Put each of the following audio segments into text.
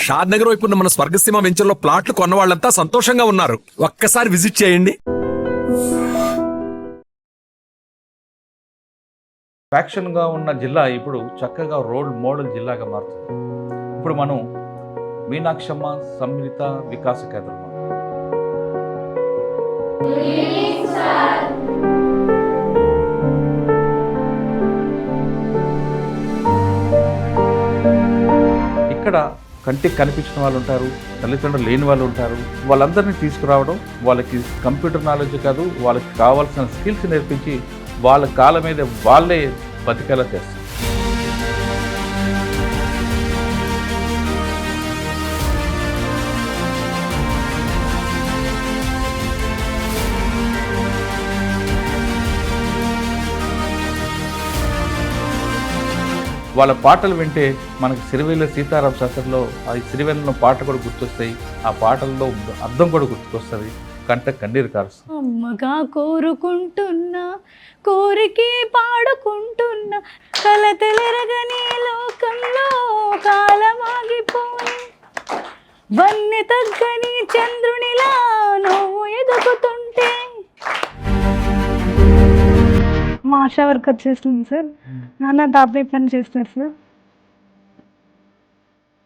షాద్ నగర్ వైపు ఉన్న మన స్వర్గసీమ వెంచర్లో ప్లాట్లు కొన్న వాళ్ళంతా సంతోషంగా ఉన్నారు. ఒక్కసారి విజిట్ చేయండి. ఫ్యాక్షన్గా ఉన్న జిల్లా ఇప్పుడు చక్కగా రోల్ మోడల్ జిల్లాగా మారుతుంది. ఇప్పుడు మనం మీనాక్షమ్మ సమ్మిళిత వికాస కేంద్రం. ఇక్కడ కంటికి కనిపించిన వాళ్ళు ఉంటారు, తల్లిదండ్రులు లేని వాళ్ళు ఉంటారు. వాళ్ళందరినీ తీసుకురావడం, వాళ్ళకి కంప్యూటర్ నాలెడ్జ్ కాదు, వాళ్ళకి కావాల్సిన స్కిల్స్ నేర్పించి వాళ్ళ కాళ్ళ మీద వాళ్ళే బతికేలా చేస్తారు. వాళ్ళ పాటలు వింటే మనకి సిరివెల్ల సీతారామ శాస్త్రిలో ఆ సిరివెల్లలో పాట కూడా గుర్తొస్తాయి. ఆ పాటల్లో అర్థం కూడా గుర్తుకొస్తుంది. కంట కన్నీరు కారుస్తుంది. అమ్మగా కోరుకుంటున్నా, కోరికే పాడుకుంటున్నా, కలతలెరగని లోకంలో కాలమాగిపోయి, వన్నె తగ్గని చంద్రునిలా నువ్వు ఎదుగుతుంటే. మా ఆశా వర్కర్ చేస్తుంది సార్. నాన్న డాబీ పని చేస్తారు సార్.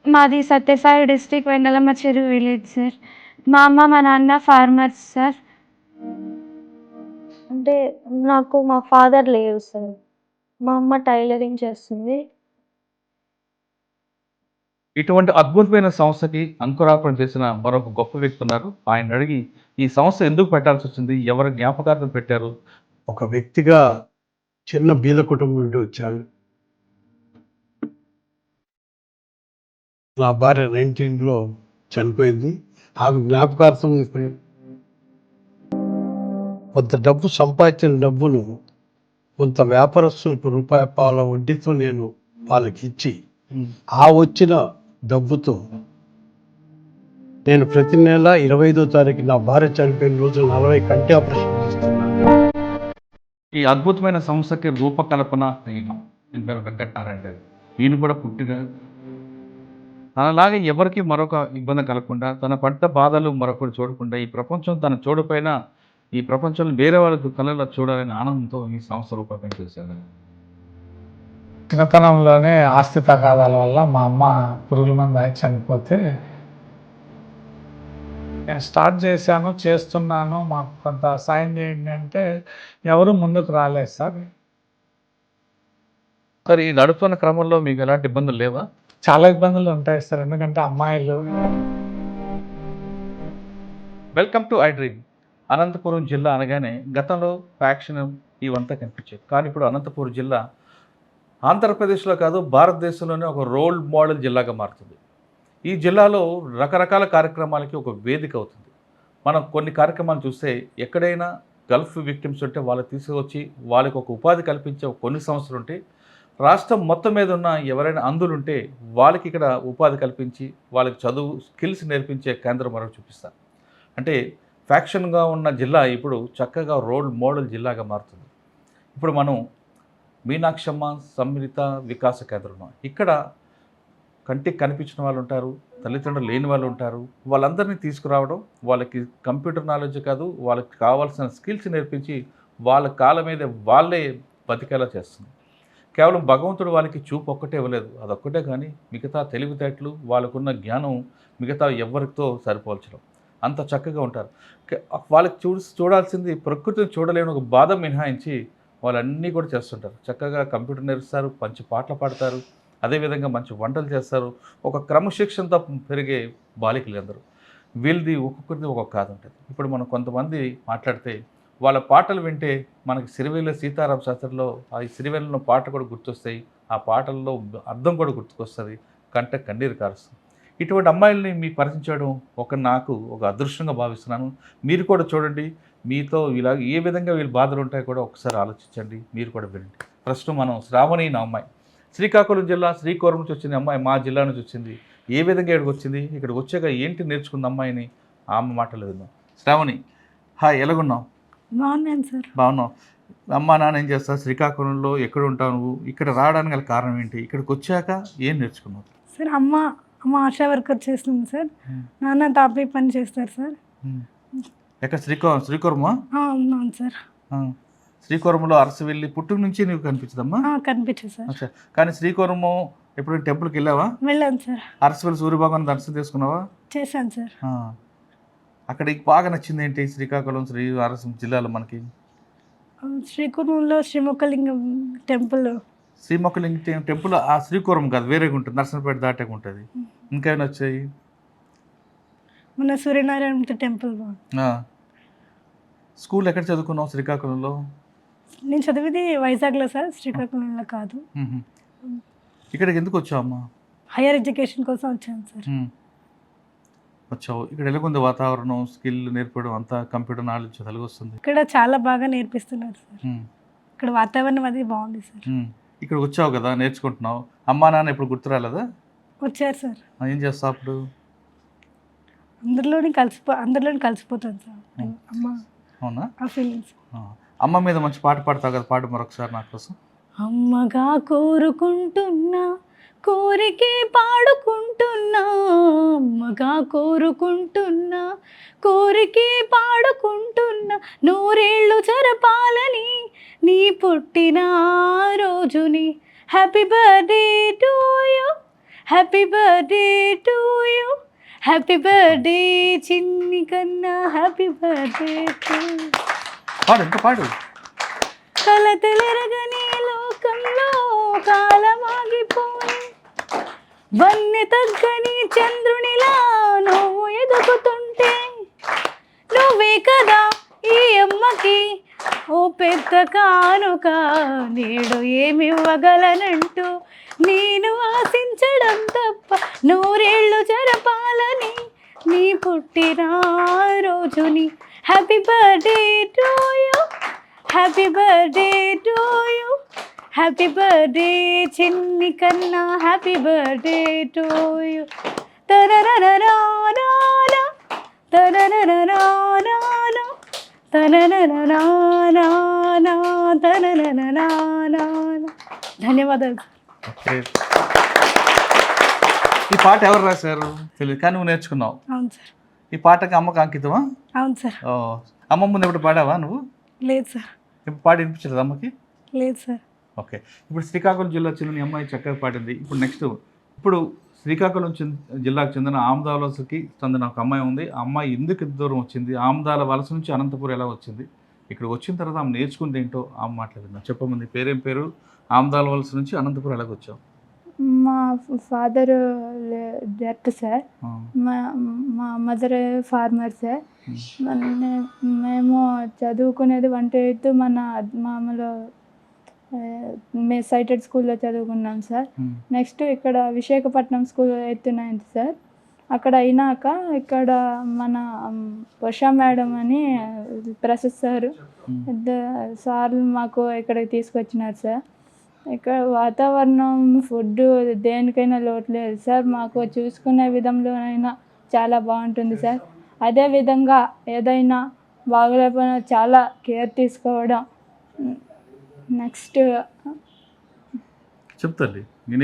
మాది సత్యసాయి డిస్ట్రిక్ట్ వెన్నెలమ్మ చెరువు విలేజ్ సార్. మా అమ్మ మా నాన్న ఫార్మర్స్ సార్. అంటే నాకు మా ఫాదర్ లేరు సార్. మా అమ్మ టైలరింగ్ చేస్తుంది. ఇటువంటి అద్భుతమైన సంస్థకి అంకురార్పణ చేసిన మరొక గొప్ప వ్యక్తి ఉన్నారు. ఆయన అడిగి ఈ సంస్థ ఎందుకు పెట్టాల్సి వచ్చింది, ఎవరి జ్ఞాపకార్థం పెట్టారు. ఒక వ్యక్తిగా చిన్న బీద కుటుంబం నుండి వచ్చాను. నా భార్య 19లో చనిపోయింది. ఆమె జ్ఞాపకార్థం కొంత డబ్బు సంపాదించిన డబ్బును కొంత వ్యాపారస్తులకు రూపాయి పాల వడ్డీతో నేను వాళ్ళకి ఇచ్చి ఆ వచ్చిన డబ్బుతో నేను ప్రతి నెల 25వ తారీఖు నా భార్య చనిపోయిన రోజు 40 కంటి ఆపరేషన్ చేస్తున్నాను. ఈ అద్భుతమైన సంస్థకి రూపకల్పన వెంకటనారాయణ. ఈయన కూడా పుట్టిన తనలాగే ఎవరికి మరొక ఇబ్బంది కలగకుండా, తన పడ్డ బాధలు మరొకరు చూడకుండా, ఈ ప్రపంచం తన చూడపైన ఈ ప్రపంచంలో వేరే వాళ్ళకు కళలో చూడాలనే ఆనందంతో ఈ సంస్థ రూపకల్పన చేశారు. చిన్నతనంలోనే ఆస్తి తగాదాల వల్ల మా అమ్మ పురుగుల మందు అయి చనిపోతే నేను స్టార్ట్ చేశాను, చేస్తున్నాను, మాకు కొంత సాయం చేయండి అంటే ఎవరు ముందుకు రాలేదు సార్. సార్, ఈ నడుపుతున్న క్రమంలో మీకు ఎలాంటి ఇబ్బందులు లేవా? చాలా ఇబ్బందులు ఉంటాయి సార్. ఎందుకంటే అమ్మాయిలు. Welcome to I dream. Anantapuram జిల్లా అనగానే గతంలో ఫ్యాక్షన్ ఇవంతా కనిపించేది. కానీ ఇప్పుడు అనంతపురం జిల్లా ఆంధ్రప్రదేశ్లో కాదు, భారతదేశంలోనే ఒక రోల్ మోడల్ జిల్లాగా మారుతుంది. ఈ జిల్లాలో రకరకాల కార్యక్రమాలకి ఒక వేదిక అవుతుంది. మనం కొన్ని కార్యక్రమాలు చూస్తే ఎక్కడైనా గల్ఫ్ విక్టిమ్స్ ఉంటే వాళ్ళు తీసుకొచ్చి వాళ్ళకి ఒక ఉపాధి కల్పించే కొన్ని సంస్థలు ఉంటే, రాష్ట్రం మొత్తం మీద ఉన్న ఎవరైనా అంధులు ఉంటే వాళ్ళకి ఇక్కడ ఉపాధి కల్పించి వాళ్ళకి చదువు స్కిల్స్ నేర్పించే కేంద్రం మరొకటి చూపిస్తారు. అంటే ఫ్యాక్షన్గా ఉన్న జిల్లా ఇప్పుడు చక్కగా రోల్ మోడల్ జిల్లాగా మారుతుంది. ఇప్పుడు మనం మీనాక్షమ్మ సమ్మిళిత వికాస కేంద్రం. ఇక్కడ కంటికి కనిపించిన వాళ్ళు ఉంటారు, తల్లిదండ్రులు లేని వాళ్ళు ఉంటారు. వాళ్ళందరినీ తీసుకురావడం, వాళ్ళకి కంప్యూటర్ నాలెడ్జ్ కాదు, వాళ్ళకి కావాల్సిన స్కిల్స్ నేర్పించి వాళ్ళ కాళ్ళ మీద వాళ్ళే బతికేలా చేస్తుంది. కేవలం భగవంతుడు వాళ్ళకి చూపు ఒక్కటే ఇవ్వలేదు, అదొక్కటే. కానీ మిగతా తెలివితేటలు, వాళ్ళకున్న జ్ఞానం మిగతా ఎవరితో సరిపోల్చడం. అంత చక్కగా ఉంటారు. వాళ్ళకి చూడాల్సింది ప్రకృతిని చూడలేని ఒక బాధ మినహాయించి వాళ్ళన్నీ కూడా చేస్తుంటారు. చక్కగా కంప్యూటర్ నేర్పిస్తారు, మంచి పాటలు పాడతారు, అదేవిధంగా మంచి వంటలు చేస్తారు. ఒక క్రమశిక్షణతో పెరిగే బాలికలు అందరూ. వీళ్ళది ఒక్కొక్కరిది ఒక్కొక్క కాదు ఉంటుంది. ఇప్పుడు మనం కొంతమంది మాట్లాడితే వాళ్ళ పాటలు వింటే మనకి సిరివెల్ల సీతారామ శాస్త్రిలో ఆ సిరివెల్లలో పాట కూడా గుర్తొస్తాయి. ఆ పాటల్లో అర్థం కూడా గుర్తుకొస్తుంది. కంట కన్నీరు కారుస్తుంది. ఇటువంటి అమ్మాయిల్ని మీకు పరిచయించడం నాకు ఒక అదృష్టంగా భావిస్తున్నాను. మీరు కూడా చూడండి, మీతో ఇలా ఏ విధంగా వీళ్ళు బాధలు ఉంటాయో కూడా ఒకసారి ఆలోచించండి, మీరు కూడా వినండి. ప్రస్తుతం మనం శ్రావణి నా అమ్మాయి శ్రీకాకుళం జిల్లా శ్రీకోరం నుంచి వచ్చింది అమ్మాయి, మా జిల్లా నుంచి వచ్చింది. ఏ విధంగా ఇక్కడికి వచ్చింది, ఇక్కడికి వచ్చాక ఏంటి నేర్చుకుంది అమ్మాయిని, ఆమె మాటలు విన్నాం. శ్రావణి, హాయ్, ఎలాగున్నావు? బాగున్నాను సార్. బాగున్నావు. అమ్మ నాన్న ఏం చేస్తావు? శ్రీకాకుళంలో ఎక్కడ ఉంటావు నువ్వు? ఇక్కడ రావడానికి గల కారణం ఏంటి? ఇక్కడికి వచ్చాక ఏం నేర్చుకున్నావు? సార్ మా ఆశా వర్కర్ చేస్తుంది సార్. నాన్న తాపీ పని చేస్తారు సార్. ఎక్కడ శ్రీకాకుళమా? అవును సార్. శ్రీకాకుళంలో అరసవెల్లి పుట్టుక నుంచి నీకు కనిపించదమ్మా? కనిపించదు సార్. అచ్చా, కానీ శ్రీకాకుళము ఎప్పుడు టెంపుల్కి వెళ్ళావా? వెళ్ళాను సార్. అరసవెల్లి సూర్యభగవాన్ దర్శనం చేసుకున్నావా? చేశాను సార్. అక్కడ నీకు బాగా నచ్చింది ఏంటి శ్రీకాకుళం జిల్లాలో మనకి? శ్రీకాకుళంలో శ్రీముఖలింగం టెంపుల్. శ్రీముఖలింగం టెంపుల్ ఆ శ్రీకాకుళం కాదు, వేరేగా ఉంటుంది, నర్సంపేట దాటాక ఉంటుంది. ఇంకేమైనా వచ్చాయి? మన సూర్యనారాయణ టెంపుల్. స్కూల్ ఎక్కడ చదువుకున్నావు శ్రీకాకుళంలో? నేను చదివింది వైజాగ్లో సార్, శ్రీకాకుళంలో కాదు. ఇక్కడికి ఎందుకు వచ్చావమ్మా? హైయర్ ఎడ్యుకేషన్ కోసం వచ్చాను సార్. వచ్చావు. ఇక్కడ ఎలాగుంది వాతావరణం, స్కిల్ నేర్పడం అంతా, కంప్యూటర్ నాలెడ్జ్ తెలుగు వస్తుంది? ఇక్కడ చాలా బాగా నేర్పిస్తున్నారు సార్. ఇక్కడ వాతావరణం అది బాగుంది సార్. ఇక్కడ వచ్చావు కదా, నేర్చుకుంటున్నావు. అమ్మా నాన్న ఇప్పుడు గుర్తు రాలేదా? వచ్చారు సార్. ఏం చేస్తావు అప్పుడు? అందరిలోని కలిసిపోతాను సార్. అమ్మ అవునా? ఆ ఫీలింగ్స్. అమ్మ మీద మంచి పాట పాడతావు కదా, పాడు మరొకసారి నా కోసం. అమ్మగా కోరుకుంటున్నా, కోరికే పాడుకుంటున్నా, అమ్మగా కోరుకుంటున్నా, కోరికే పాడుకుంటున్నా, నూరేళ్ళు జరపాలని నీ పుట్టిన రోజుని. Happy birthday to you, happy birthday to you, happy birthday చిన్ని కన్నా, హ్యాపీ బర్త్డే టు. పాడు, ఇంకా పాడు. కలతలెరగని లోకంలో కాలమాగిపోయి, వన్నె తగ్గని చంద్రునిలా నువ్వు ఎదుగుతుంటే, నువ్వే కదా ఈ అమ్మకి ఓ పెద్ద కానుక, నేడు ఏమివ్వగలనంటూ నేను ఆశించడం తప్ప, నూరేళ్ళు జరపాలని నీ పుట్టిన రోజుని. Happy birthday to you, happy birthday to you, happy birthday చిన్ని కన్నా, హ్యాపీ బర్త్డే టు యూ. తరరరరానా తరరరరానా తరరరరానా తరరరరానా. ధన్యవాదాలు. ఈ పాట ఎవరు రాశారు తెలియదు, కానీ నువ్వు నేర్చుకున్నావు. అవును సార్. ఈ పాటకి అమ్మకు అంకితమా? అవును సార్. అమ్మ ముందు ఎప్పుడు పాడావా నువ్వు? లేదు సార్. ఇప్పుడు పాడి వినిపించలేదు అమ్మకి? లేదు సార్. ఓకే. ఇప్పుడు శ్రీకాకుళం జిల్లా చెందిన ఈ అమ్మాయి చక్కగా పాడింది. ఇప్పుడు నెక్స్ట్, ఇప్పుడు శ్రీకాకుళం జిల్లాకు చెందిన ఆమదాల వలసకి చెందిన ఒక అమ్మాయి ఉంది. ఆ అమ్మాయి ఎందుకు ఇంత దూరం వచ్చింది, ఆమదాల వలస నుంచి అనంతపురం ఎలా వచ్చింది, ఇక్కడ వచ్చిన తర్వాత ఆమె నేర్చుకుంది ఏంటో ఆమె మాట్లాడింది. చెప్పమంది, పేరేం పేరు, ఆమదాల వలస నుంచి అనంతపురం ఎలాగ వచ్చావు? మా ఫాదర్ డెత్ సార్, మా మదర్ ఫార్మర్ సార్. మేము చదువుకునేది 1 to 8 మన మామూలు సైటెడ్ స్కూల్లో చదువుకున్నాం సార్. నెక్స్ట్ ఇక్కడ Visakhapatnam school 8th to 9th sir. అక్కడ అయినాక ఇక్కడ మన ఉషా మేడం అని ప్రొఫెసర్ సార్లు మాకు ఇక్కడికి తీసుకొచ్చినారు సార్. ఇక్కడ వాతావరణం, ఫుడ్ దేనికైనా లోటు లేదు సార్. మాకు చూసుకునే విధంలోనైనా చాలా బాగుంటుంది సార్. అదేవిధంగా ఏదైనా బాగలేకపోయినా చాలా కేర్ తీసుకోవడం. నెక్స్ట్ చెప్తాను, ఏం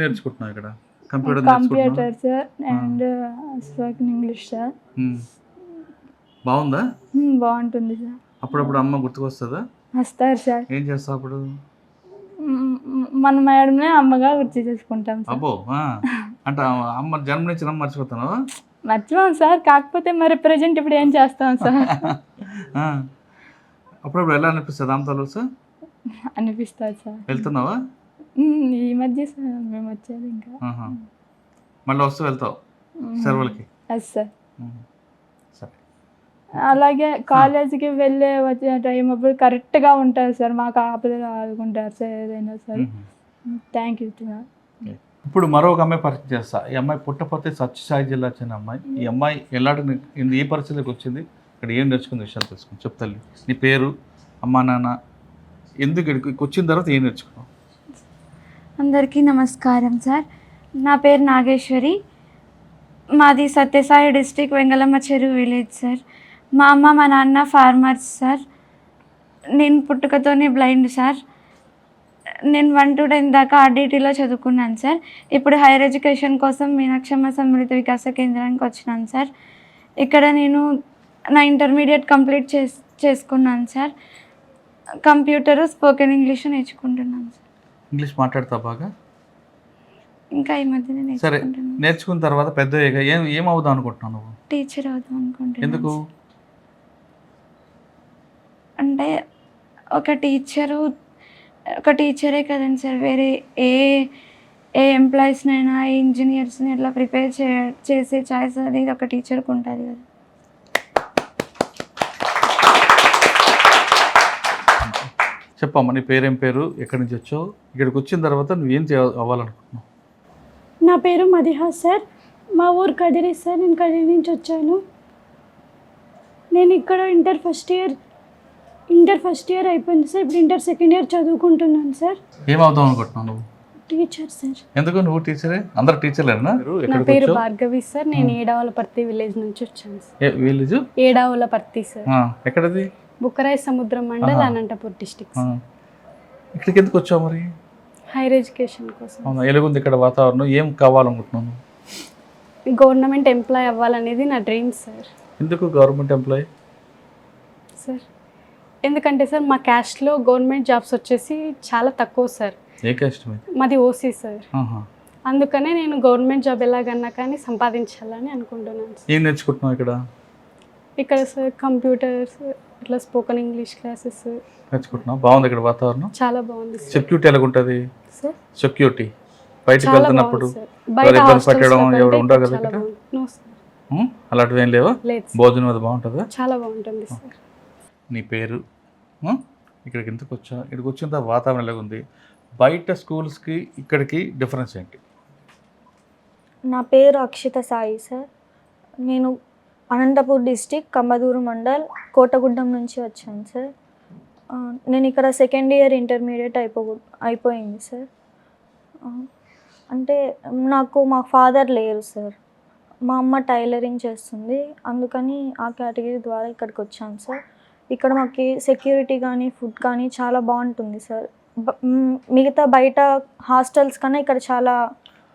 నేర్చుకుంటున్నావు ఇక్కడ? Computer sir and spoken English sir. బాగుందా? బాగుంటుంది సార్. అప్పుడప్పుడు అమ్మ గుర్తుకొస్తుందా? వస్తారు సార్. ఏం చేస్తావు అప్పుడు? మన మేడంనే అమ్మగా గుర్తు చేసుకుంటాం సార్. అబ్బో, అంటే అమ్మ జన్మనిచ్చిన మర్చిపోతాను? మర్చిపోం సార్, కాకపోతే మరి ప్రజెంట్ ఇప్పుడు ఏం చేస్తాం సార్. అప్పుడప్పుడు ఎలా అనిపిస్తుంది ఆమదాల సార్? అనిపిస్తుంది సార్. వెళ్తున్నావా ఈ మధ్య సార్ మేము వచ్చేది ఇంకా. మళ్ళీ వస్తూ వెళ్తావు సెలవులకి? Yes sir. సరే. అలాగే కాలేజీకి వెళ్ళే వచ్చే టైం అప్పుడు కరెక్ట్గా ఉంటారు సార్, మాకు ఆపదలు ఆదుకుంటారు సార్ ఏదైనా సరే. Thank you sir. ఇప్పుడు మరొక అమ్మాయి పరిచయం చేస్తా. ఈ అమ్మాయి పుట్టపర్తి సత్యసాయి జిల్లా చెందిన అమ్మాయి. ఈ అమ్మాయి ఎలాంటి ఏ పరిస్థితికి వచ్చింది, ఇక్కడ ఏం నేర్చుకుంది విషయాలు తెలుసుకుని చెప్తాను. నీ పేరు, అమ్మా నాన్న, ఎందుకు ఇక్కడికి వచ్చిన తర్వాత ఏం నేర్చుకున్నావు? అందరికీ నమస్కారం సార్. నా పేరు నాగేశ్వరి. మాది సత్యసాయి డిస్ట్రిక్ట్ వెంగళమ్మ చెరువు విలేజ్ సార్. మా అమ్మ మా నాన్న ఫార్మర్స్ సార్. నేను పుట్టుకతోనే బ్లైండ్ సార్. నేను 1 to 10 దాకా ఆర్డిటీలో చదువుకున్నాను సార్. ఇప్పుడు హైయర్ ఎడ్యుకేషన్ కోసం మీనాక్షమ్మ సమృద్ధి వికాస కేంద్రానికి వచ్చినాను సార్. ఇక్కడ నేను నా ఇంటర్మీడియట్ కంప్లీట్ చేసుకున్నాను సార్. కంప్యూటర్, స్పోకెన్ ఇంగ్లీష్ నేర్చుకుంటున్నాను సార్. ఇంగ్లీష్ మాట్లాడతా బాగా? ఇంకా ఈ మధ్యనే సరే, నేర్చుకుంటున్నాను. నేర్చుకున్న తర్వాత పెద్ద ఏం అవుదాం అనుకుంటున్నావు నువ్వు? టీచర్ అవుదాం అనుకుంటున్నాను. ఎందుకు? అంటే ఒక టీచరే కదండి సార్, వేరే ఏ ఎంప్లాయీస్నైనా, ఏ ఇంజనీర్స్ని ఎట్లా ప్రిపేర్ చేసే ఛాయిస్ అనేది ఒక టీచర్కి ఉంటుంది కదా. చెప్పమ్మా, నీ పేరేం పేరు, ఎక్కడి నుంచి వచ్చావు, ఇక్కడికి వచ్చిన తర్వాత నువ్వేం అవ్వాలనుకుంటున్నావు? నా పేరు మదిహా సార్. మా ఊరు కదిరి సార్. నేను కదిరి నుంచి వచ్చాను. నేను ఇక్కడ ఇంటర్ ఫస్ట్ ఇయర్ అయిపోయింది సార్. ఇప్పుడు ఇంటర్ సెకండ్ ఇయర్ చదువుకుంటున్నాను సార్. ఏం అవుదాం అనుకుంటున్నావు నువ్వు? Teacher sir. ఎందుకు నువ్వు టీచరే? అందరు టీచర్లేనా? నా పేరు భార్గవి సార్. నేను ఏడావులపర్తి విలేజ్ నుంచి వచ్చాను సార్. Village Edavulaparthi sir. ఎక్కడది? బుక్కరాయ సముద్రం మండల్, అనంతపూర్ డిస్టిక్. ఇక్కడికి ఎందుకు వచ్చావు మరి? హైయర్ ఎడ్యుకేషన్ కోసం. అవునా, ఎలాగుంది ఇక్కడ వాతావరణం? ఏం కావాలనుకుంటున్నాను? గవర్నమెంట్ ఎంప్లాయ్ అవ్వాలనేది నా డ్రీమ్ సార్. ఎందుకు గవర్నమెంట్ ఎంప్లాయ్ సార్ ఎందుకంటే సార్ మా క్యాస్ట్లో గవర్నమెంట్ జాబ్స్ వచ్చేసి చాలా తక్కువ సార్. ఏ క్యాస్ట్ మీది? మాది ఓసీ సార్. అందుకనే నేను గవర్నమెంట్ జాబ్ ఎలాగన్నా కానీ సంపాదించాలని అనుకుంటున్నాను సార్. ఏం నేర్చుకుంటున్నావు ఇక్కడ? ఇక్కడ సార్ కంప్యూటర్స్, ఇట్లా స్పోకెన్ ఇంగ్లీష్ క్లాసెస్ నేర్చుకుంటున్నావు. బాగుంది ఇక్కడ వాతావరణం? చాలా బాగుంది సార్. సెక్యూరిటీ ఎలాగుంటుంది సార్ సెక్యూరిటీ? బయటకు చాలా వెళ్తున్నప్పుడు బాగుంది సార్. బయట ఇబ్బంది హాస్టల్స్లో పెట్టడం కంటే ఎవరు ఉండవు కదా చాలా ఇక్కడ? బాగుంది. No sir. అలాంటివి ఏం లేవా? లేదు సార్. భోజనం అది బాగుంటుందా? చాలా బాగుంటుంది సార్. నీ పేరు? ఇక్కడికి ఎందుకు వచ్చా? ఇక్కడికి వచ్చిన తర్వాత వాతావరణం ఎలాగుంది? బయట స్కూల్స్కి ఇక్కడికి డిఫరెన్స్ ఏంటి? నా పేరు అక్షిత సాయి సార్. నేను అనంతపూర్ డిస్టిక్, కంబదూరు మండల్, కోటగుడ్డం నుంచి వచ్చాను సార్. నేను ఇక్కడ సెకండ్ ఇయర్ ఇంటర్మీడియట్ అయిపోయింది సార్. అంటే నాకు మా ఫాదర్ లేరు సార్. మా అమ్మ టైలరింగ్ చేస్తుంది. అందుకని ఆ కేటగిరీ ద్వారా ఇక్కడికి వచ్చాను సార్. ఇక్కడ మాకు సెక్యూరిటీ కానీ ఫుడ్ కానీ చాలా బాగుంటుంది సార్. మిగతా బయట హాస్టల్స్ కన్నా ఇక్కడ చాలా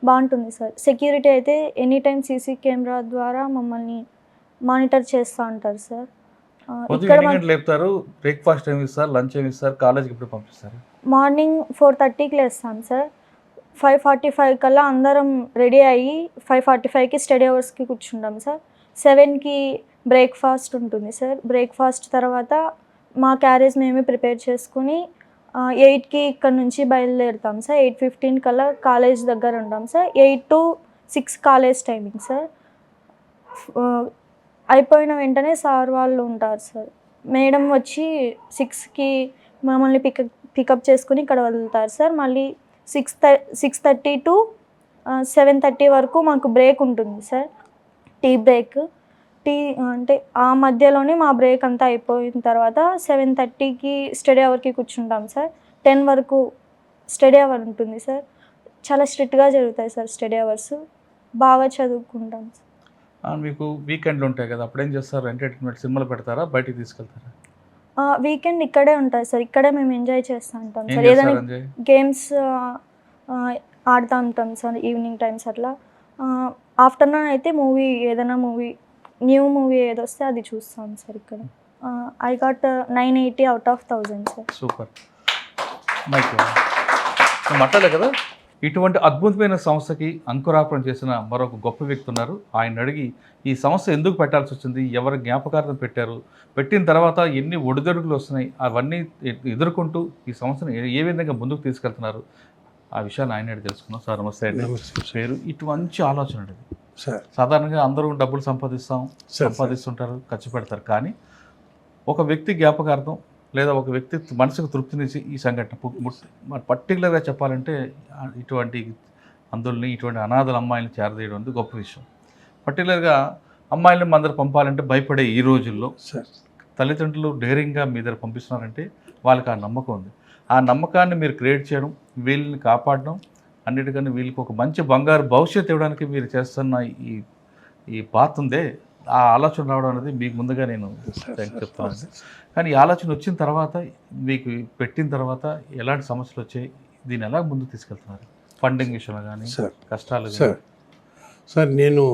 బాగుంటుంది సార్. సెక్యూరిటీ అయితే ఎనీ టైం సీసీ కెమెరా ద్వారా మమ్మల్ని మానిటర్ చేస్తూ ఉంటారు సార్. ఇక్కడ లేపుతారు. బ్రేక్ఫాస్ట్ ఏమి ఇస్తారు, లంచ్ ఏమి ఇస్తారు, కాలేజ్కి ఇప్పుడు పంపిస్తారు? మార్నింగ్ 4:30కి లేస్తాం సార్. 5:45 కల్లా అందరం రెడీ అయ్యి 5:45కి స్టడీ అవర్స్కి కూర్చుంటాం సార్. 7కి బ్రేక్ఫాస్ట్ ఉంటుంది సార్. బ్రేక్ఫాస్ట్ తర్వాత మా క్యారేజ్ మేమే ప్రిపేర్ చేసుకుని 8కి ఇక్కడ నుంచి బయలుదేరుతాం సార్. 8:15 కల్లా కాలేజ్ దగ్గర ఉంటాం sir. 8 to 6 college timing sir. అయిపోయిన వెంటనే సార్ వాళ్ళు ఉంటారు సార్. మేడం వచ్చి 6కి మమ్మల్ని పికప్ చేసుకుని ఇక్కడ వదులుతారు సార్. మళ్ళీ 6:30 to 7:30 వరకు మాకు బ్రేక్ ఉంటుంది సార్, టీ బ్రేక్. అంటే ఆ మధ్యలోనే మా బ్రేక్ అంతా అయిపోయిన తర్వాత 7:30కి స్టడీ అవర్కి కూర్చుంటాం సార్. 10 వరకు స్టడీ అవర్ ఉంటుంది సార్. చాలా స్ట్రిక్ట్గా జరుగుతాయి సార్ స్టడీ అవర్స్. బాగా చదువుకుంటాం సార్. మీకు వీకెండ్లు ఉంటాయి కదా, అప్పుడు ఏం చేస్తారు? ఎంటర్టైన్మెంట్ సినిమాలు పెడతారా, బయటికి తీసుకెళ్తారా? వీకెండ్ ఇక్కడే ఉంటుంది సార్. ఇక్కడే మేము ఎంజాయ్ చేస్తూ ఉంటాం సార్. ఏదైనా గేమ్స్ ఆడుతూ ఉంటాం సార్ ఈవినింగ్ టైమ్స్ అట్లా. ఆఫ్టర్నూన్ అయితే ఏదైనా న్యూ మూవీ ఏదొస్తే అది చూస్తాం సార్ ఇక్కడ. I got 980 out of 1000 sir. Super. మాట్లాడలే కదా. ఇటువంటి అద్భుతమైన సంస్థకి అంకురార్పణ చేసిన మరొక గొప్ప వ్యక్తి ఉన్నారు. ఆయన అడిగి ఈ సంస్థ ఎందుకు పెట్టాల్సి వచ్చింది, ఎవరి జ్ఞాపకార్థం పెట్టారు, పెట్టిన తర్వాత ఎన్ని ఒడిదొడుకులు వస్తున్నాయి, అవన్నీ ఎదుర్కొంటూ ఈ సంస్థను ఏ విధంగా ముందుకు తీసుకెళ్తున్నారు, ఆ విషయాన్ని ఆయన తెలుసుకున్నాం. సార్ నమస్తే అండి. పేరు ఇటు మంచి ఆలోచన అండి. సాధారణంగా అందరూ డబ్బులు సంపాదిస్తుంటారు, ఖర్చు పెడతారు. కానీ ఒక వ్యక్తి జ్ఞాపకార్థం లేదా ఒక వ్యక్తి మనసుకు తృప్తినిచ్చి ఈ సంఘటన పర్టికులర్గా చెప్పాలంటే ఇటువంటి అందుల్ని, ఇటువంటి అనాథల అమ్మాయిలను చేరదీయడం అనేది గొప్ప విషయం. పర్టికులర్గా అమ్మాయిలను అందరు పంపాలంటే భయపడే ఈ రోజుల్లో తల్లిదండ్రులు డేరింగ్గా మీ దగ్గర పంపిస్తున్నారంటే వాళ్ళకి ఆ నమ్మకం ఉంది. ఆ నమ్మకాన్ని మీరు క్రియేట్ చేయడం, వీళ్ళని కాపాడడం, అన్నిటికన్నా వీళ్ళకి ఒక మంచి బంగారు భవిష్యత్తు ఇవ్వడానికి మీరు చేస్తున్న ఈ పాత ఉందే, ఆ ఆలోచన రావడం అనేది మీకు ముందుగా నేను చెప్తాను. కానీ ఈ ఆలోచన వచ్చిన తర్వాత, మీకు పెట్టిన తర్వాత ఎలాంటి సమస్యలు వచ్చాయి, దీన్ని ఎలా ముందుకు తీసుకెళ్తున్నారు? ఫండింగ్ విషయంలో కానీ సార్ కష్టాలు సార్ సార్ నేను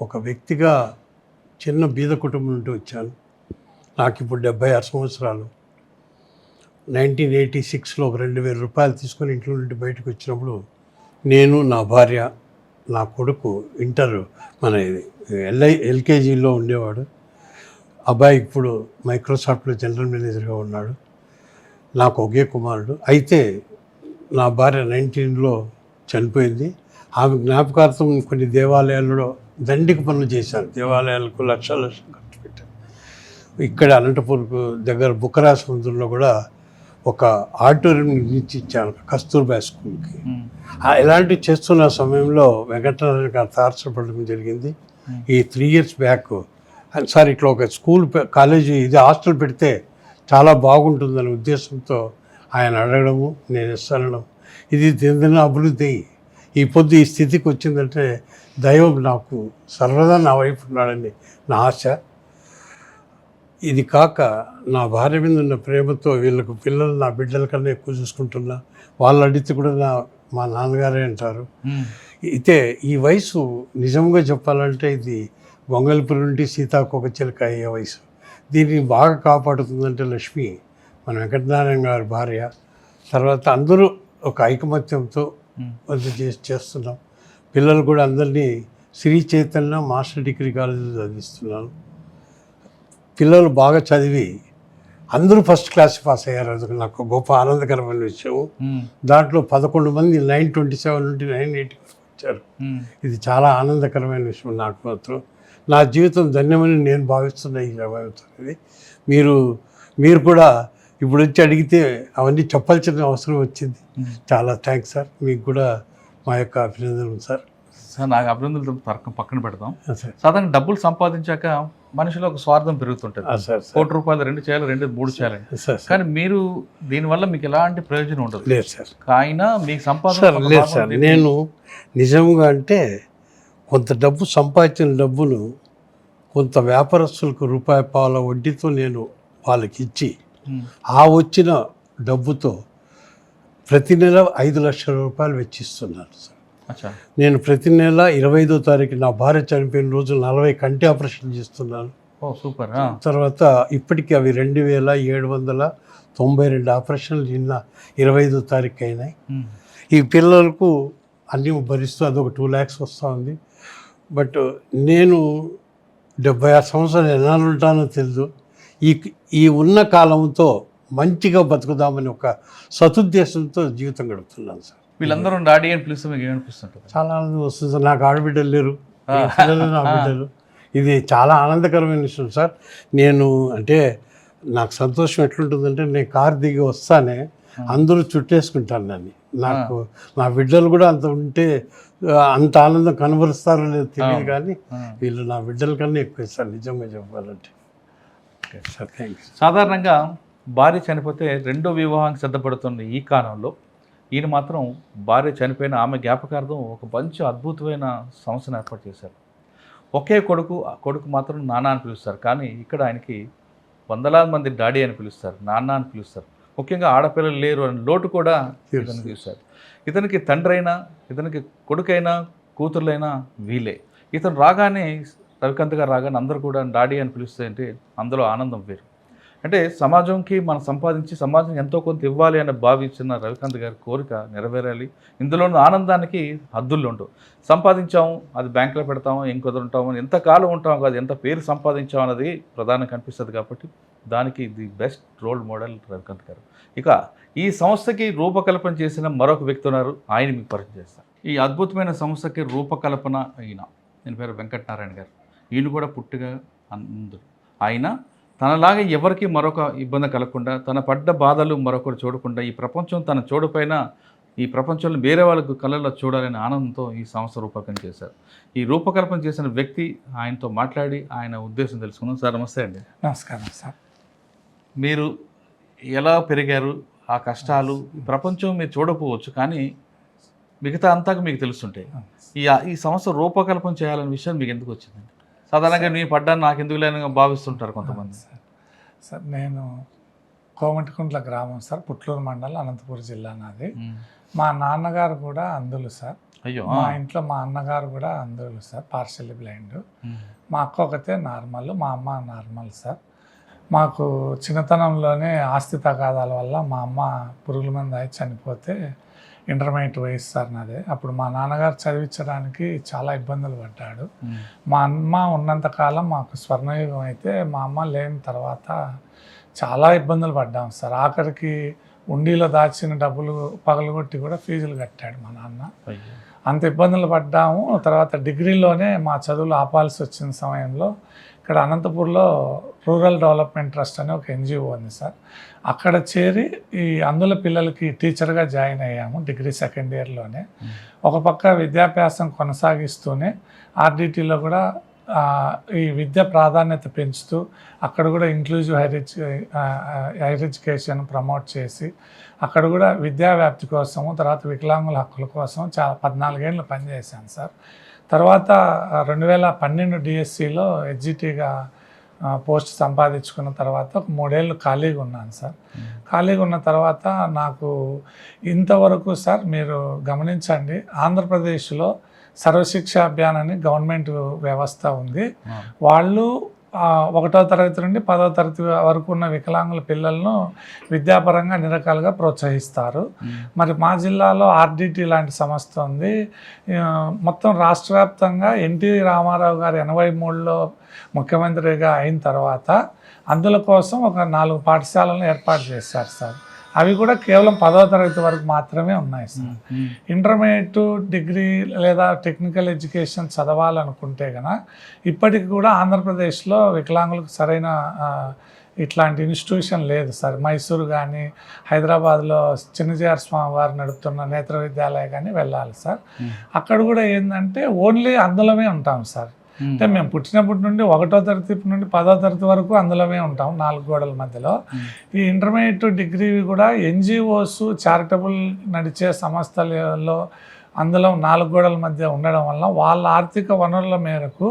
ఒక వ్యక్తిగా చిన్న బీద కుటుంబం నుండి వచ్చాను. నాకు ఇప్పుడు 76 సంవత్సరాలు. 1986లో ఒక 2,000 రూపాయలు తీసుకొని ఇంట్లో నుండి బయటకు వచ్చినప్పుడు నేను, నా భార్య, నా కొడుకు ఇంటర్ మన ఎల్కేజీలో ఉండేవాడు. అబ్బాయి ఇప్పుడు మైక్రోసాఫ్ట్లో జనరల్ మేనేజర్గా ఉన్నాడు. నాకు ఒకే కుమారుడు. అయితే నా భార్య 19లో చనిపోయింది. ఆమె జ్ఞాపకార్థం కొన్ని దేవాలయాల్లో దండిక పనులు చేశాను. దేవాలయాలకు లక్షలు ఖర్చు పెట్టాను. ఇక్కడ అనంతపూర్కు దగ్గర బుక్కరా సముద్రంలో కూడా ఒక ఆడిటోరియం నిర్మించి ఇచ్చాను కస్తూర్బా స్కూల్కి. ఇలాంటివి చేస్తున్న సమయంలో వెంకటనారాయణ గారు తారసపడడం జరిగింది. ఈ 3 years బ్యాక్ సార్ ఇట్లా ఒక స్కూల్ కాలేజీ ఇది హాస్టల్ పెడితే చాలా బాగుంటుందనే ఉద్దేశంతో ఆయన అడగడము, నేను ఇస్తానడం, ఇది దినదిన అభివృద్ధి. ఈ పొద్దు ఈ స్థితికి వచ్చిందంటే దైవం నాకు సర్వదా నా వైపు ఉన్నాడని నా ఆశ. ఇది కాక నా భార్య మీద ఉన్న ప్రేమతో వీళ్ళకు పిల్లలు నా బిడ్డల కన్నా ఎక్కువ చూసుకుంటున్నా. వాళ్ళు అడిగితే కూడా మా నాన్నగారే అంటారు. అయితే ఈ వయసు నిజంగా చెప్పాలంటే ఇది గొంగళిపురం నుండి సీతాకోకచిలుక అయ్యే వయసు. దీన్ని బాగా కాపాడుతుందంటే లక్ష్మి, మన వెంకటనారాయణ గారి భార్య. తర్వాత అందరూ ఒక ఐకమత్యంతో చేస్తున్నాం. పిల్లలు కూడా అందరినీ శ్రీ చైతన్య మాస్టర్ డిగ్రీ కాలేజీలో చదివిస్తున్నాను. పిల్లలు బాగా చదివి అందరూ ఫస్ట్ క్లాస్ పాస్ అయ్యారు. అది నాకు గొప్ప ఆనందకరమైన విషయం. దాంట్లో 11 మంది 927 నుండి 980 వచ్చారు. ఇది చాలా ఆనందకరమైన విషయం నాకు మాత్రం. నా జీవితం ధన్యమని నేను భావిస్తున్న ఈ సమయంతో ఇది మీరు కూడా ఇప్పుడు వచ్చి అడిగితే అవన్నీ చెప్పాల్సిన అవసరం వచ్చింది. చాలా థ్యాంక్స్ సార్. మీకు కూడా మా యొక్క అభినందనలు సార్. సార్ నాకు అభినందనలు పక్కన పెడతాం. సార్ సాధారణ డబ్బులు సంపాదించాక మనిషిలో ఒక స్వార్థం పెరుగుతుంటుంది. సార్ ₹1 2 చేయాలి, 2 3 చేయాలి. సార్ కానీ మీరు దీనివల్ల మీకు ఎలాంటి ప్రయోజనం ఉండదు. లేదు సార్. అయినా మీకు సంపాదన సార్ లేదు సార్. నేను నిజంగా అంటే కొంత డబ్బు సంపాదించిన డబ్బును కొంత వ్యాపారస్తులకు ₹1 వడ్డీతో నేను వాళ్ళకి ఇచ్చి ఆ వచ్చిన డబ్బుతో ప్రతి నెల 5 లక్షల రూపాయలు వెచ్చిస్తున్నాను సార్. నేను ప్రతి నెల 25వ తారీఖు నా భార్య చనిపోయిన రోజు 40 కంటి ఆపరేషన్ చేస్తున్నాను. సూపర్. తర్వాత ఇప్పటికీ అవి 2,792 ఆపరేషన్లు నిన్న 25వ తారీఖు అయినాయి. ఈ పిల్లలకు అన్నీ భరిస్తూ అదొక 2 lakhs వస్తూ ఉంది. బట్ నేను 76 సంవత్సరాలు ఎన్నాళ్ళు ఉంటానో తెలియదు. ఈ ఉన్న కాలంతో మంచిగా బతుకుదామని ఒక సదుద్దేశంతో జీవితం గడుపుతున్నాను సార్. వీళ్ళందరూ డాడీ అని పిలిస్తే మీకు ఏమనిపిస్తుంటుంది? చాలా ఆనందం వస్తుంది సార్. నాకు ఆడబిడ్డలు లేరు, పిల్లలు నా బిడ్డలు. ఇది చాలా ఆనందకరమైన విషయం సార్. నేను అంటే నాకు సంతోషం ఎట్లుంటుందంటే నేను కారు దిగి వస్తానే అందరూ చుట్టేసుకుంటాను నన్ను. నాకు నా బిడ్డలు కూడా అంత ఉంటే అంత ఆనందం కనబరుస్తారో లేదో తెలియదు, కానీ వీళ్ళు నా బిడ్డల కన్నా ఎక్కువ సార్ నిజంగా చెప్పాలంటే. Sir thanks. సాధారణంగా భార్య చనిపోతే రెండో వివాహానికి సిద్ధపడుతున్న ఈ కాలంలో ఈయన మాత్రం భార్య చనిపోయిన ఆమె జ్ఞాపకార్థం ఒక మంచి అద్భుతమైన సంస్థను ఏర్పాటు చేశారు. ఒకే కొడుకు, ఆ కొడుకు మాత్రం నాన్న అని పిలుస్తారు. కానీ ఇక్కడ ఆయనకి వందలాది మంది డాడీ అని పిలుస్తారు, నాన్న అని పిలుస్తారు. ముఖ్యంగా ఆడపిల్లలు లేరు అని లోటు కూడా ఇతను చూశారు. ఇతనికి తండ్రి అయినా, ఇతనికి కొడుకైనా, కూతుర్లైనా వీలే. ఇతను రాగానే, రవికాంత్ గారు రాగానే అందరూ కూడా డాడీ అని పిలుస్తే అంటే అందులో ఆనందం వేరు. అంటే సమాజంకి మనం సంపాదించి సమాజం ఎంతో కొంత ఇవ్వాలి అని భావించిన రవికాంత్ గారి కోరిక నెరవేరాలి. ఇందులోని ఆనందానికి హద్దుల్లో ఉండవు. సంపాదించాము, అది బ్యాంకులో పెడతాము, ఏం కుదురుంటాము, ఎంతకాలం ఉంటాము కాదు, ఎంత పేరు సంపాదించాము అన్నది ప్రధానంగా కనిపిస్తుంది. కాబట్టి దానికి the best role model Ravikanth గారు. ఇక ఈ సంస్థకి రూపకల్పన చేసిన మరొక వ్యక్తి ఉన్నారు, ఆయన మీకు పరిచయం చేస్తారు. ఈ అద్భుతమైన సంస్థకి రూపకల్పన అయిన ఆయన పేరు వెంకటనారాయణ గారు. ఈయన కూడా పుట్టుగా అందరు. ఆయన తనలాగా ఎవరికి మరొక ఇబ్బంది కలగకుండా, తన పడ్డ బాధలు మరొకరు చూడకుండా, ఈ ప్రపంచం తన చూడపైన ఈ ప్రపంచంలో వేరే వాళ్ళకు కళ్ళల్లో చూడాలనే ఆనందంతో ఈ సంస్థ రూపకల్పన చేశారు. ఈ రూపకల్పన చేసిన వ్యక్తి ఆయనతో మాట్లాడి ఆయన ఉద్దేశం తెలుసుకున్నాం. సార్ నమస్తే అండి. నమస్కారం సార్. మీరు ఎలా పెరిగారు, ఆ కష్టాలు, ప్రపంచం మీరు చూడకపోవచ్చు కానీ మిగతా అంతా మీకు తెలుస్తుంటాయి. ఈ సంస్థ రూపకల్పన చేయాలనే విషయం మీకు ఎందుకు వచ్చిందండి? సాధారణంగా నేను పడ్డాను నాకు ఎందుకు లేని భావిస్తుంటారు కొంతమంది. సార్ నేను కోమటికుంట్ల గ్రామం సార్, పుట్లూరు మండలం, అనంతపురం జిల్లా నాది. మా నాన్నగారు కూడా అంధులు సార్. అయ్యో. మా ఇంట్లో మా అన్నగారు కూడా అంధులు సార్, పార్షియల్లీ బ్లైండ్. మా అక్క ఒకతే నార్మల్, మా అమ్మ నార్మల్ సార్. మాకు చిన్నతనంలోనే ఆస్తి తగాదాల వల్ల మా అమ్మ పురుగుల మందు అయి చనిపోతే ఇంటర్మీడియట్ వయసు సార్ నాదే. అప్పుడు మా నాన్నగారు చదివించడానికి చాలా ఇబ్బందులు పడ్డాడు. మా అమ్మ ఉన్నంతకాలం మాకు స్వర్ణయుగం అయితే, మా అమ్మ లేని తర్వాత చాలా ఇబ్బందులు పడ్డాం సార్. ఆఖరికి ఉండిలో దాచిన డబ్బులు పగలగొట్టి కూడా ఫీజులు కట్టాడు మా నాన్న. అంత ఇబ్బందులు పడ్డాము. తర్వాత డిగ్రీలోనే మా చదువులు ఆపాల్సి వచ్చిన సమయంలో ఇక్కడ అనంతపూర్లో రూరల్ డెవలప్మెంట్ ట్రస్ట్ అనే ఒక ఎన్జిఓ ఉంది సార్. అక్కడ చేరి ఈ అందుల పిల్లలకి టీచర్గా జాయిన్ అయ్యాము డిగ్రీ సెకండ్ ఇయర్లోనే. ఒక పక్క విద్యాభ్యాసం కొనసాగిస్తూనే ఆర్డిటీలో కూడా ఈ విద్య ప్రాధాన్యత పెంచుతూ అక్కడ కూడా ఇంక్లూజివ్ హైయర్ ఎడ్యుకేషన్ ప్రమోట్ చేసి అక్కడ కూడా విద్యా వ్యాప్తి కోసము, తర్వాత వికలాంగుల హక్కుల కోసం 14 ఏళ్ళు పనిచేశాను సార్. తర్వాత 2012 డిఎస్సిలో హెచ్జిటీగా పోస్ట్ సంపాదించుకున్న తర్వాత ఒక 3 ఏళ్ళు ఖాళీగా ఉన్నాను సార్. ఖాళీగా ఉన్న తర్వాత నాకు ఇంతవరకు సార్ మీరు గమనించండి, ఆంధ్రప్రదేశ్లో సర్వశిక్ష అభియాన్ అని గవర్నమెంట్ వ్యవస్థ ఉంది. వాళ్ళు 1వ తరగతి నుండి 10వ తరగతి వరకు ఉన్న వికలాంగుల పిల్లలను విద్యాపరంగా అన్ని రకాలుగా ప్రోత్సహిస్తారు. మరి మా జిల్లాలో ఆర్డిటి లాంటి సంస్థ ఉంది. మొత్తం రాష్ట్ర వ్యాప్తంగా ఎన్టీ రామారావు గారు 83లో ముఖ్యమంత్రిగా అయిన తర్వాత అందుల కోసం ఒక 4 పాఠశాలను ఏర్పాటు చేశారు సార్. అవి కూడా కేవలం 10వ తరగతి వరకు మాత్రమే ఉన్నాయి సార్. ఇంటర్మీడియట్, డిగ్రీ లేదా టెక్నికల్ ఎడ్యుకేషన్ చదవాలనుకుంటే కనుక ఇప్పటికి కూడా ఆంధ్రప్రదేశ్లో వికలాంగులకు సరైన ఇట్లాంటి ఇన్స్టిట్యూషన్ లేదు సార్. మైసూరు కానీ, హైదరాబాద్లో చిన్నజీఆర్ స్వామి వారు నడుపుతున్న నేత్ర విద్యాలయ కానీ వెళ్ళాలి సార్. అక్కడ కూడా ఏంటంటే ఓన్లీ అందులోనే ఉంటాం సార్. అంటే మేము పుట్టినప్పటి నుండి 1వ తరగతి నుండి 10వ తరగతి వరకు అందులోనే ఉంటాం, 4 గోడల మధ్యలో. ఈ ఇంటర్మీడియట్, డిగ్రీ కూడా ఎన్జిఓస్, చారిటబుల్ నడిచే సంస్థలలో అందులో 4 గోడల మధ్య ఉండడం వల్ల వాళ్ళ ఆర్థిక వనరుల మేరకు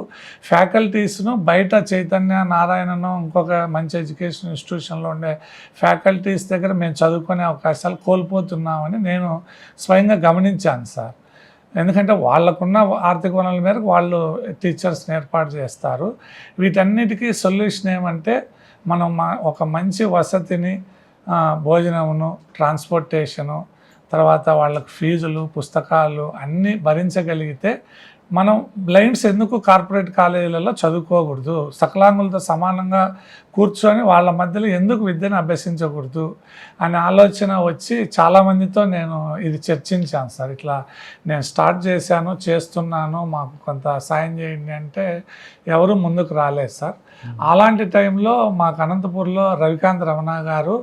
ఫ్యాకల్టీస్ను బయట చైతన్య, నారాయణను, ఇంకొక మంచి ఎడ్యుకేషన్ ఇన్స్టిట్యూషన్లో ఉండే ఫ్యాకల్టీస్ దగ్గర మేము చదువుకునే అవకాశాలు కోల్పోతున్నామని నేను స్వయంగా గమనించాను సార్. ఎందుకంటే వాళ్ళకున్న ఆర్థిక వనరుల మేరకు వాళ్ళు టీచర్స్ని ఏర్పాటు చేస్తారు. వీటన్నిటికీ సొల్యూషన్ ఏమంటే మనం ఒక మంచి వసతిని, భోజనమును, ట్రాన్స్పోర్టేషను, తర్వాత వాళ్ళకి ఫీజులు, పుస్తకాలు అన్నీ భరించగలిగితే మనం బ్లైండ్స్ ఎందుకు కార్పొరేట్ కాలేజీలలో చదువుకోకూడదు, సకలాంగులతో సమానంగా కూర్చొని వాళ్ళ మధ్యలో ఎందుకు విద్యను అభ్యసించకూడదు అనే ఆలోచన వచ్చి చాలామందితో నేను ఇది చర్చించాను సార్. ఇట్లా నేను స్టార్ట్ చేస్తున్నాను, మాకు కొంత సాయం చేయండి అంటే ఎవరు ముందుకు రాలేదు సార్. అలాంటి టైంలో మాకు అనంతపూర్లో రవికాంత్ రమణ గారు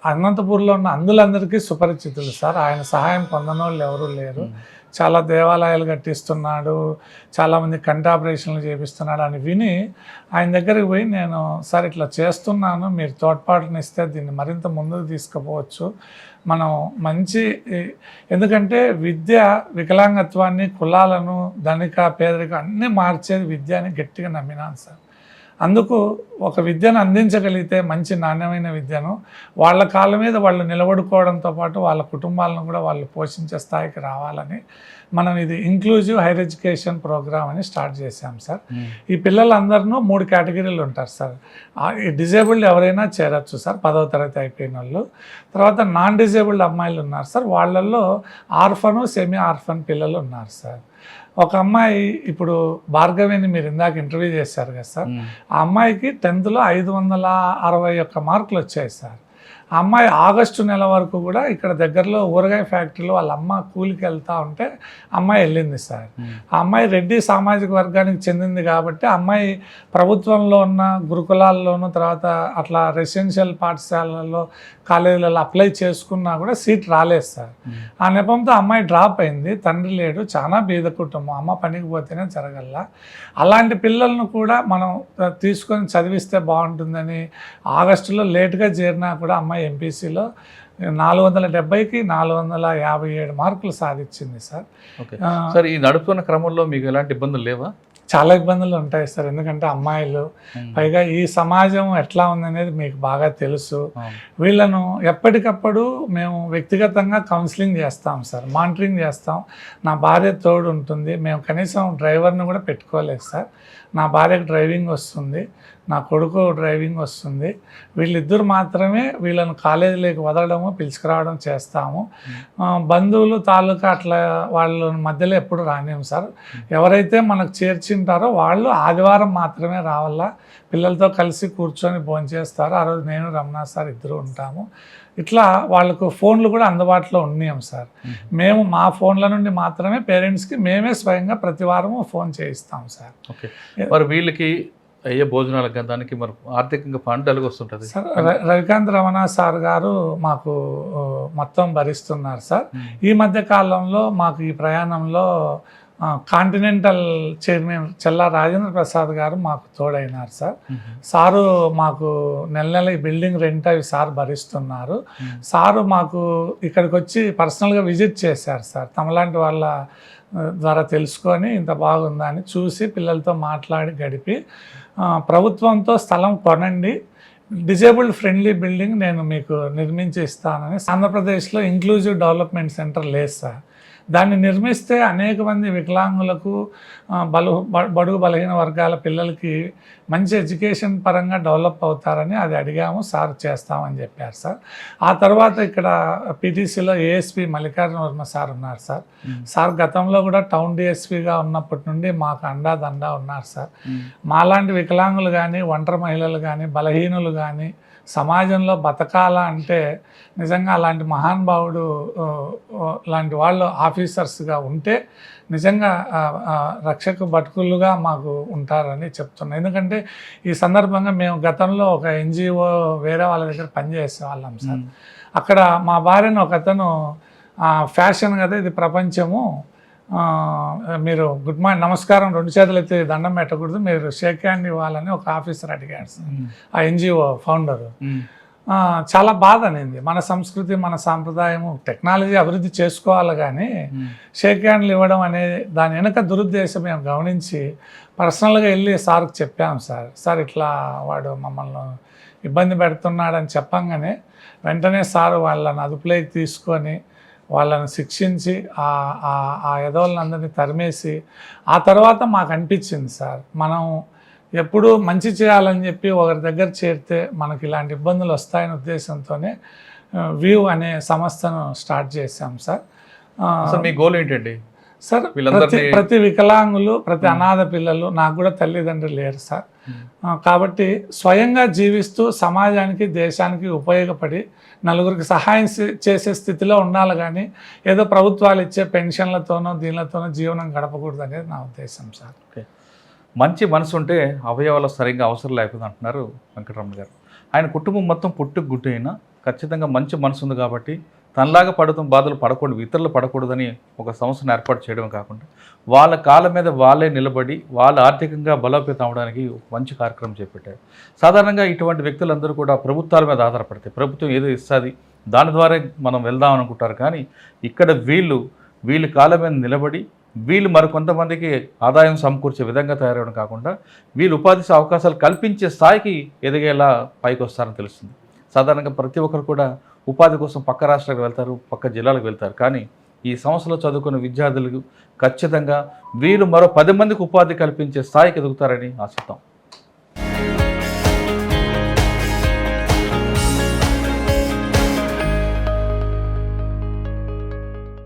అనంతపూర్లో ఉన్న అందులందరికీ సుపరిచితులు సార్. ఆయన సహాయం పొందనోళ్ళు ఎవరూ లేరు. చాలా దేవాలయాలు కట్టిస్తున్నాడు, చాలామంది కంటి ఆపరేషన్లు చేపిస్తున్నాడు అని విని ఆయన దగ్గరికి పోయి నేను సార్ ఇట్లా చేస్తున్నాను, మీరు తోడ్పాటునిస్తే దీన్ని మరింత ముందుకు తీసుకుపోవచ్చు. మనం మంచి, ఎందుకంటే విద్య వికలాంగత్వాన్ని, కులాలను, ధనిక పేదరికం అన్నీ మార్చేది విద్య అని గట్టిగా నమ్మినాను సార్. అందుకు ఒక విద్యను అందించగలిగితే, మంచి నాణ్యమైన విద్యను, వాళ్ళ కాళ్ళ మీద వాళ్ళు నిలబడుకోవడంతో పాటు వాళ్ళ కుటుంబాలను కూడా వాళ్ళు పోషించే స్థాయికి రావాలని మనం ఇది ఇంక్లూజివ్ హైయర్ ఎడ్యుకేషన్ ప్రోగ్రామ్ అని స్టార్ట్ చేశాం సార్. ఈ పిల్లలందరూ 3 కేటగిరీలు ఉంటారు సార్. డిజేబుల్డ్ ఎవరైనా చేరచ్చు సార్, 10వ తరగతి అయిపోయిన వాళ్ళు. తర్వాత నాన్ డిజేబుల్డ్ అమ్మాయిలు ఉన్నారు సార్, వాళ్ళల్లో ఆర్ఫను, సెమీ ఆర్ఫన్ పిల్లలు ఉన్నారు సార్. ఒక అమ్మాయి ఇప్పుడు భార్గవిని మీరు ఇందాక ఇంటర్వ్యూ చేశారు కదా సార్, ఆ అమ్మాయికి 10th లో 561 మార్కులు వచ్చాయి సార్. ఆ అమ్మాయి ఆగస్టు నెల వరకు కూడా ఇక్కడ దగ్గరలో ఊరగాయ ఫ్యాక్టరీలో వాళ్ళ అమ్మ కూలికి వెళ్తూ ఉంటే అమ్మాయి వెళ్ళింది సార్. ఆ అమ్మాయి రెడ్డి సామాజిక వర్గానికి చెందింది కాబట్టి అమ్మాయి ప్రభుత్వంలో ఉన్న గురుకులాల్లోనూ, తర్వాత అట్లా రెసిడెన్షియల్ పాఠశాలల్లో, కాలేజీలలో అప్లై చేసుకున్నా కూడా సీట్ రాలేదు సార్. ఆ నెపంతో అమ్మాయి డ్రాప్ అయింది. తండ్రి లేడు, చాలా బీద కుటుంబం, అమ్మ పనికి పోతేనే జరగల్లా. అలాంటి పిల్లలను కూడా మనం తీసుకొని చదివిస్తే బాగుంటుందని ఆగస్టులో లేటుగా చేరినా కూడా అమ్మాయి ఎంపీసీలో 470కి 457 మార్కులు సాధించింది సార్. సార్, ఈ నడుపుతున్న క్రమంలో మీకు ఎలాంటి ఇబ్బందులు లేవా? చాలా ఇబ్బందులు ఉంటాయి సార్. ఎందుకంటే అమ్మాయిలు, పైగా ఈ సమాజం ఎట్లా ఉందనేది మీకు బాగా తెలుసు. వీళ్ళను ఎప్పటికప్పుడు మేము వ్యక్తిగతంగా కౌన్సిలింగ్ చేస్తాం సార్, మానిటరింగ్ చేస్తాం. నా భార్య తోడు ఉంటుంది. మేము కనీసం డ్రైవర్ని కూడా పెట్టుకోలేదు సార్. నా భార్యకు డ్రైవింగ్ వస్తుంది, నా కొడుకు డ్రైవింగ్ వస్తుంది. వీళ్ళిద్దరు మాత్రమే వీళ్ళను కాలేజీలోకి వదలడము, పిలుచుకురావడం చేస్తాము. బంధువులు తాలూకా అట్లా వాళ్ళ మధ్యలో ఎప్పుడు రానియం సార్. ఎవరైతే మనకు చేర్చింటారో వాళ్ళు ఆదివారం మాత్రమే రావాలా, పిల్లలతో కలిసి కూర్చొని భోంచేస్తారు. ఆ రోజు నేను రమణ సార్ ఇద్దరు ఉంటాము. ఇట్లా వాళ్ళకు ఫోన్లు కూడా అందుబాటులో ఉన్నాం సార్. మేము మా ఫోన్ల నుండి మాత్రమే పేరెంట్స్కి మేమే స్వయంగా ప్రతి వారము ఫోన్ చేయిస్తాం సార్. ఓకే, మరి వీళ్ళకి అయ్యే భోజనాలకు దానికి మరి ఆర్థికంగా ఫండ్ ఎలాగ వస్తుంటుంది సార్? రవికాంత్ రమణ సార్ గారు మాకు మొత్తం భరిస్తున్నారు సార్. ఈ మధ్య కాలంలో మాకు ఈ ప్రయాణంలో కాంటినెంటల్ చైర్మన్ చెల్లా రాజేంద్ర ప్రసాద్ గారు మాకు తోడైనారు సార్. సారు మాకు నెల నెల ఈ బిల్డింగ్ రెంట్ అవి సార్ భరిస్తున్నారు. సారు మాకు ఇక్కడికి వచ్చి పర్సనల్గా విజిట్ చేశారు సార్. తమలాంటి వాళ్ళ ద్వారా తెలుసుకొని ఇంత బాగుందా అని చూసి పిల్లలతో మాట్లాడి గడిపి ప్రభుత్వంతో స్థలం కొనండి, డిజేబుల్డ్ ఫ్రెండ్లీ బిల్డింగ్ నేను మీకు నిర్మించి ఇస్తానని. ఆంధ్రప్రదేశ్లో ఇంక్లూజివ్ డెవలప్మెంట్ సెంటర్ లేదు సార్. దాన్ని నిర్మిస్తే అనేక మంది వికలాంగులకు బడుగు బలహీన వర్గాల పిల్లలకి మంచి ఎడ్యుకేషన్ పరంగా డెవలప్ అవుతారని అది అడిగాము. సార్ చేస్తామని చెప్పారు సార్. ఆ తర్వాత ఇక్కడ పీటీసీలో ఏఎస్పీ మల్లికార్జున వర్మ సార్ ఉన్నారు సార్. సార్ గతంలో కూడా టౌన్ డిఎస్పీగా ఉన్నప్పటి నుండి మాకు అండా ఉన్నారు సార్. మాలాంటి వికలాంగులు కానీ, ఒంటరి మహిళలు కానీ, బలహీనులు కానీ సమాజంలో బతకాల అంటే నిజంగా అలాంటి మహానుభావుడు లాంటి వాళ్ళు ఆఫీసర్స్గా ఉంటే నిజంగా రక్షక భటుకులుగా మాకు ఉంటారని చెప్తున్నాం. ఎందుకంటే ఈ సందర్భంగా మేము గతంలో ఒక ఎన్జిఓ వేరే వాళ్ళ దగ్గర పనిచేసే వాళ్ళం సార్. అక్కడ మా భార్యను ఒక అతను ఫ్యాషన్ కదా ఇది ప్రపంచము, మీరు గుడ్ మార్నింగ్ నమస్కారం 2 చేతులు ఎత్తి దండం పెట్టకూడదు, మీరు షేక్ హ్యాండ్ ఇవ్వాలని ఒక ఆఫీసర్ అడిగాడు సార్. ఆ ఎన్జిఓ ఫౌండరు చాలా బాధ అనింది. మన సంస్కృతి, మన సాంప్రదాయము, టెక్నాలజీ అభివృద్ధి చేసుకోవాలి కానీ షేక్ హ్యాండ్లు ఇవ్వడం అనేది దాని వెనక దురుద్దేశం మేము గమనించి పర్సనల్గా వెళ్ళి సార్కి చెప్పాము సార్. సార్ ఇట్లా వాడు మమ్మల్ని ఇబ్బంది పెడుతున్నాడని చెప్పంగానే వెంటనే సార్ వాళ్ళని అదుపులోకి తీసుకొని వాళ్ళని శిక్షించి ఆ ఎదవలందరినీ తరిమేసి ఆ తర్వాత మాకు అనిపించింది సార్, మనం ఎప్పుడు మంచి చేయాలని చెప్పి ఒకరి దగ్గర చేరితే మనకి ఇలాంటి ఇబ్బందులు వస్తాయనే ఉద్దేశంతోనే వ్యూ అనే సంస్థను స్టార్ట్ చేశాం సార్. మీ గోల్ ఏంటండి సార్? ప్రతి వికలాంగులు, ప్రతి అనాథ పిల్లలు, నాకు కూడా తల్లిదండ్రులు లేరు సార్. కాబట్టి స్వయంగా జీవిస్తూ సమాజానికి, దేశానికి ఉపయోగపడి నలుగురికి సహాయం చేసే స్థితిలో ఉండాలి కానీ ఏదో ప్రభుత్వాలు ఇచ్చే పెన్షన్లతోనో దీనిలతోనో జీవనం గడపకూడదు అనేది నా ఉద్దేశం సార్. ఓకే, మంచి మనసు ఉంటే అవయవాలు సరిగ్గా అవసరం లేకుండా అంటున్నారు వెంకటరమణ గారు. ఆయన కుటుంబం మొత్తం పుట్టుకు గుడ్డు అయినా ఖచ్చితంగా మంచి మనసు ఉంది కాబట్టి తనలాగా బాధలు పడకూడదు, ఇతరులు పడకూడదని ఒక సంస్థను ఏర్పాటు చేయడం కాకుండా వాళ్ళ కాళ్ళ మీద వాళ్ళే నిలబడి వాళ్ళు ఆర్థికంగా బలోపేతం అవడానికి మంచి కార్యక్రమం చేపట్టారు. సాధారణంగా ఇటువంటి వ్యక్తులందరూ కూడా ప్రభుత్వాల మీద ఆధారపడతాయి, ప్రభుత్వం ఏదో ఇస్తుంది దాని ద్వారా మనం వెళ్దాం అనుకుంటారు. కానీ ఇక్కడ వీళ్ళు కాళ్ళ మీద నిలబడి వీళ్ళు మరికొంతమందికి ఆదాయం సమకూర్చే విధంగా తయారవడం కాకుండా వీళ్ళు ఉపాధి అవకాశాలు కల్పించే స్థాయికి ఎదిగేలా పైకి వస్తారని తెలుస్తుంది. సాధారణంగా ప్రతి ఒక్కరు కూడా ఉపాధి కోసం పక్క రాష్ట్రాలకు వెళ్తారు, పక్క జిల్లాలకు వెళ్తారు. కానీ ఈ సంస్థలో చదువుకున్న విద్యార్థులకు ఖచ్చితంగా వీళ్ళు మరో 10 మందికి ఉపాధి కల్పించే స్థాయికి ఎదుగుతారని ఆశిద్దాం.